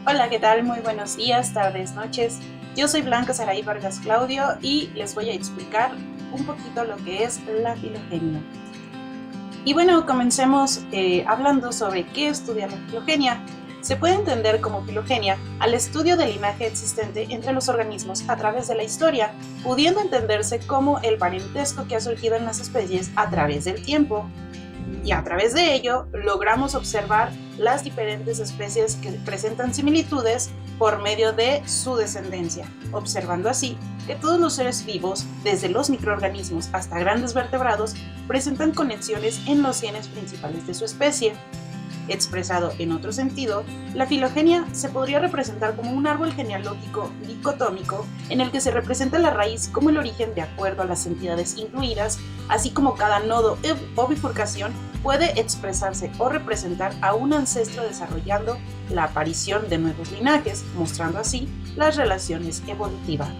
Hola, ¿qué tal? Muy buenos días, tardes, noches. Yo soy Blanca Saray Vargas Claudio y les voy a explicar un poquito lo que es la filogenia. Y bueno, comencemos hablando sobre qué estudia la filogenia. Se puede entender como filogenia al estudio del linaje existente entre los organismos a través de la historia, pudiendo entenderse como el parentesco que ha surgido en las especies a través del tiempo. Y a través de ello logramos observar las diferentes especies que presentan similitudes por medio de su descendencia, observando así que todos los seres vivos, desde los microorganismos hasta grandes vertebrados, presentan conexiones en los genes principales de su especie. Expresado en otro sentido, la filogenia se podría representar como un árbol genealógico dicotómico en el que se representa la raíz como el origen de acuerdo a las entidades incluidas, así como cada nodo o bifurcación puede expresarse o representar a un ancestro desarrollando la aparición de nuevos linajes, mostrando así las relaciones evolutivas.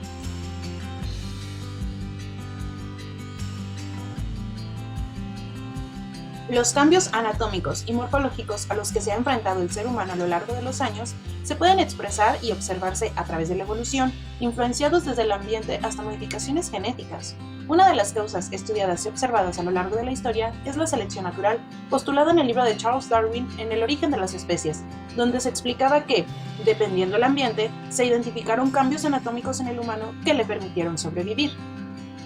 Los cambios anatómicos y morfológicos a los que se ha enfrentado el ser humano a lo largo de los años se pueden expresar y observarse a través de la evolución, influenciados desde el ambiente hasta modificaciones genéticas. Una de las causas estudiadas y observadas a lo largo de la historia es la selección natural, postulada en el libro de Charles Darwin En el origen de las especies, donde se explicaba que, dependiendo del ambiente, se identificaron cambios anatómicos en el humano que le permitieron sobrevivir.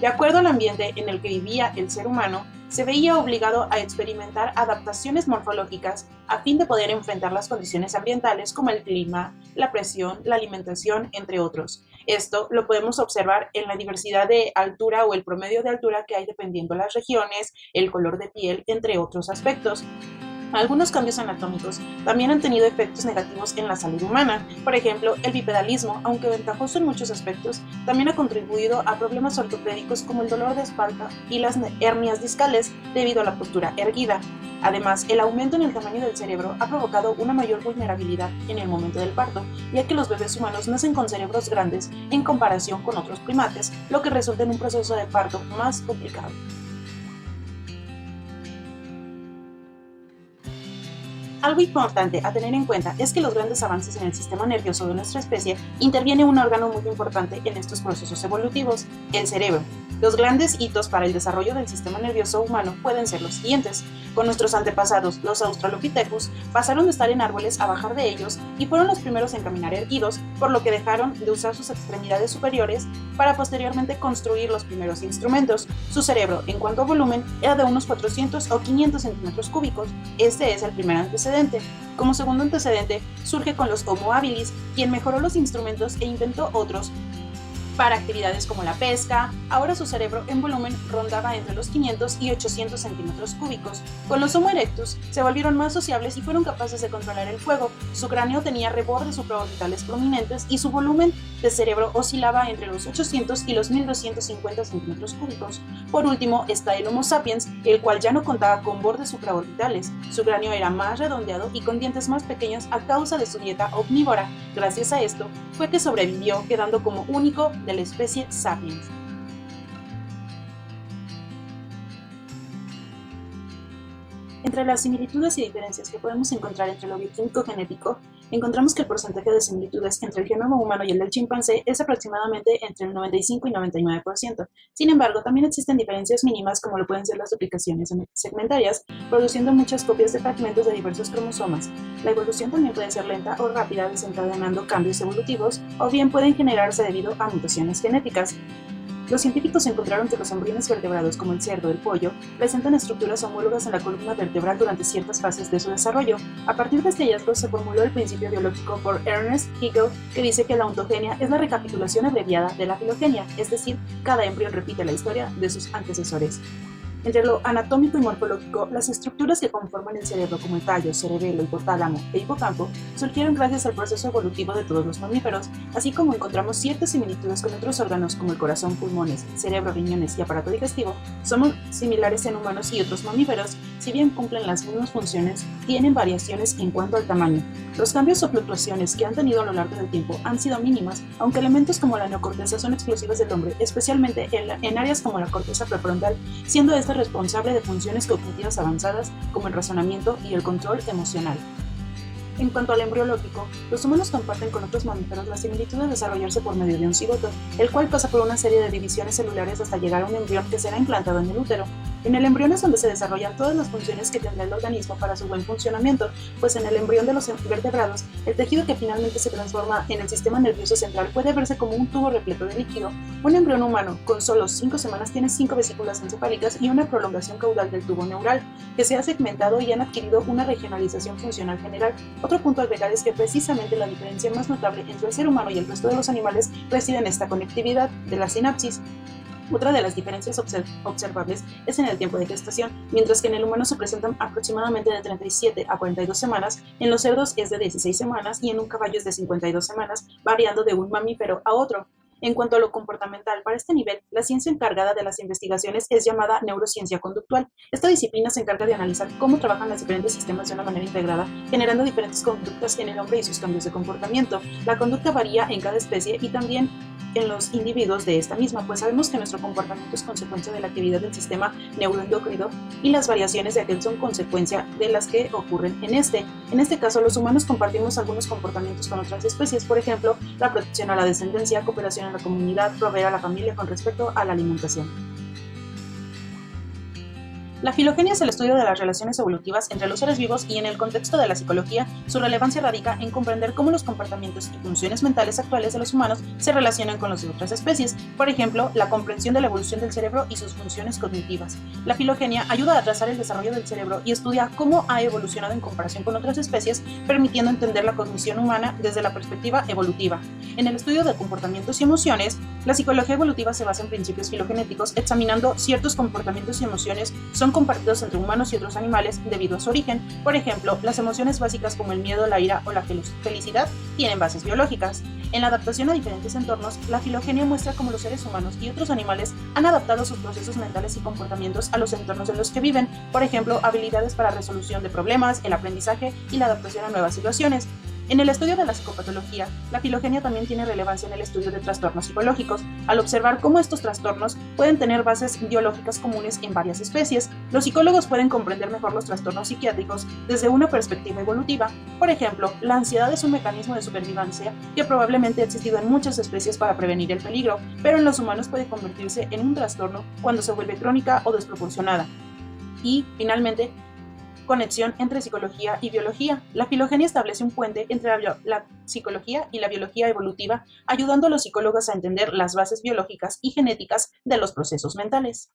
De acuerdo al ambiente en el que vivía el ser humano, se veía obligado a experimentar adaptaciones morfológicas a fin de poder enfrentar las condiciones ambientales como el clima, la presión, la alimentación, entre otros. Esto lo podemos observar en la diversidad de altura o el promedio de altura que hay dependiendo las regiones, el color de piel, entre otros aspectos. Algunos cambios anatómicos también han tenido efectos negativos en la salud humana. Por ejemplo, el bipedalismo, aunque ventajoso en muchos aspectos, también ha contribuido a problemas ortopédicos como el dolor de espalda y las hernias discales debido a la postura erguida. Además, el aumento en el tamaño del cerebro ha provocado una mayor vulnerabilidad en el momento del parto, ya que los bebés humanos nacen con cerebros grandes en comparación con otros primates, lo que resulta en un proceso de parto más complicado. Algo importante a tener en cuenta es que los grandes avances en el sistema nervioso de nuestra especie interviene un órgano muy importante en estos procesos evolutivos, el cerebro. Los grandes hitos para el desarrollo del sistema nervioso humano pueden ser los siguientes. Con nuestros antepasados, los Australopithecus, pasaron de estar en árboles a bajar de ellos y fueron los primeros en caminar erguidos, por lo que dejaron de usar sus extremidades superiores para posteriormente construir los primeros instrumentos. Su cerebro, en cuanto a volumen, era de unos 400 o 500 centímetros cúbicos. Este es el primer antecedente. Como segundo antecedente, surge con los Homo habilis, quien mejoró los instrumentos e inventó otros para actividades como la pesca. Ahora su cerebro en volumen rondaba entre los 500 y 800 centímetros cúbicos. Con los Homo erectus se volvieron más sociables y fueron capaces de controlar el fuego. Su cráneo tenía rebordes supraorbitales prominentes y su volumen de cerebro oscilaba entre los 800 y los 1250 centímetros cúbicos. Por último está el Homo sapiens, el cual ya no contaba con bordes supraorbitales. Su cráneo era más redondeado y con dientes más pequeños a causa de su dieta omnívora. Gracias a esto fue que sobrevivió, quedando como único de la especie Sapiens. Entre las similitudes y diferencias que podemos encontrar entre lo bioquímico genético, encontramos que el porcentaje de similitudes entre el genoma humano y el del chimpancé es aproximadamente entre el 95 y 99%. Sin embargo, también existen diferencias mínimas como lo pueden ser las duplicaciones segmentarias, produciendo muchas copias de fragmentos de diversos cromosomas. La evolución también puede ser lenta o rápida, desencadenando cambios evolutivos, o bien pueden generarse debido a mutaciones genéticas. Los científicos encontraron que los embriones vertebrados como el cerdo o el pollo presentan estructuras homólogas en la columna vertebral durante ciertas fases de su desarrollo. A partir de este hallazgo se formuló el principio biológico por Ernest Haeckel, que dice que la ontogenia es la recapitulación abreviada de la filogenia, es decir, cada embrión repite la historia de sus antecesores. Entre lo anatómico y morfológico, las estructuras que conforman el cerebro como el tallo, cerebelo, hipotálamo e hipocampo surgieron gracias al proceso evolutivo de todos los mamíferos, así como encontramos ciertas similitudes con otros órganos como el corazón, pulmones, cerebro, riñones y aparato digestivo. Somos similares en humanos y otros mamíferos, si bien cumplen las mismas funciones, tienen variaciones en cuanto al tamaño. Los cambios o fluctuaciones que han tenido a lo largo del tiempo han sido mínimas, aunque elementos como la neocorteza son exclusivas del hombre, especialmente en áreas como la corteza prefrontal, siendo esta responsable de funciones cognitivas avanzadas como el razonamiento y el control emocional. En cuanto al embriológico, los humanos comparten con otros mamíferos la similitud de desarrollarse por medio de un cigoto, el cual pasa por una serie de divisiones celulares hasta llegar a un embrión que será implantado en el útero. En el embrión es donde se desarrollan todas las funciones que tendrá el organismo para su buen funcionamiento, pues en el embrión de los vertebrados, el tejido que finalmente se transforma en el sistema nervioso central puede verse como un tubo repleto de líquido. Un embrión humano con solo 5 semanas tiene 5 vesículas encefálicas y una prolongación caudal del tubo neural, que se ha segmentado y han adquirido una regionalización funcional general. Otro punto a agregar es que precisamente la diferencia más notable entre el ser humano y el resto de los animales reside en esta conectividad de la sinapsis. Otra de las diferencias observables es en el tiempo de gestación. Mientras que en el humano se presentan aproximadamente de 37 a 42 semanas, en los cerdos es de 16 semanas y en un caballo es de 52 semanas, variando de un mamífero a otro. En cuanto a lo comportamental, para este nivel, la ciencia encargada de las investigaciones es llamada neurociencia conductual. Esta disciplina se encarga de analizar cómo trabajan los diferentes sistemas de una manera integrada, generando diferentes conductas en el hombre y sus cambios de comportamiento. La conducta varía en cada especie y también en los individuos de esta misma, pues sabemos que nuestro comportamiento es consecuencia de la actividad del sistema neuroendocrino y las variaciones de aquel son consecuencia de las que ocurren en este. En este caso, los humanos compartimos algunos comportamientos con otras especies, por ejemplo, la protección a la descendencia, cooperación en la comunidad, proveer a la familia con respecto a la alimentación. La filogenia es el estudio de las relaciones evolutivas entre los seres vivos y en el contexto de la psicología, su relevancia radica en comprender cómo los comportamientos y funciones mentales actuales de los humanos se relacionan con los de otras especies, por ejemplo, la comprensión de la evolución del cerebro y sus funciones cognitivas. La filogenia ayuda a trazar el desarrollo del cerebro y estudia cómo ha evolucionado en comparación con otras especies, permitiendo entender la cognición humana desde la perspectiva evolutiva. En el estudio de comportamientos y emociones, la psicología evolutiva se basa en principios filogenéticos, examinando ciertos comportamientos y emociones son compartidos entre humanos y otros animales debido a su origen. Por ejemplo, las emociones básicas como el miedo, la ira o la felicidad tienen bases biológicas. En la adaptación a diferentes entornos, la filogenia muestra cómo los seres humanos y otros animales han adaptado sus procesos mentales y comportamientos a los entornos en los que viven, por ejemplo, habilidades para resolución de problemas, el aprendizaje y la adaptación a nuevas situaciones. En el estudio de la psicopatología, la filogenia también tiene relevancia en el estudio de trastornos psicológicos, al observar cómo estos trastornos pueden tener bases biológicas comunes en varias especies. Los psicólogos pueden comprender mejor los trastornos psiquiátricos desde una perspectiva evolutiva. Por ejemplo, la ansiedad es un mecanismo de supervivencia que probablemente ha existido en muchas especies para prevenir el peligro, pero en los humanos puede convertirse en un trastorno cuando se vuelve crónica o desproporcionada. Y, finalmente, conexión entre psicología y biología. La filogenia establece un puente entre la psicología y la biología evolutiva, ayudando a los psicólogos a entender las bases biológicas y genéticas de los procesos mentales.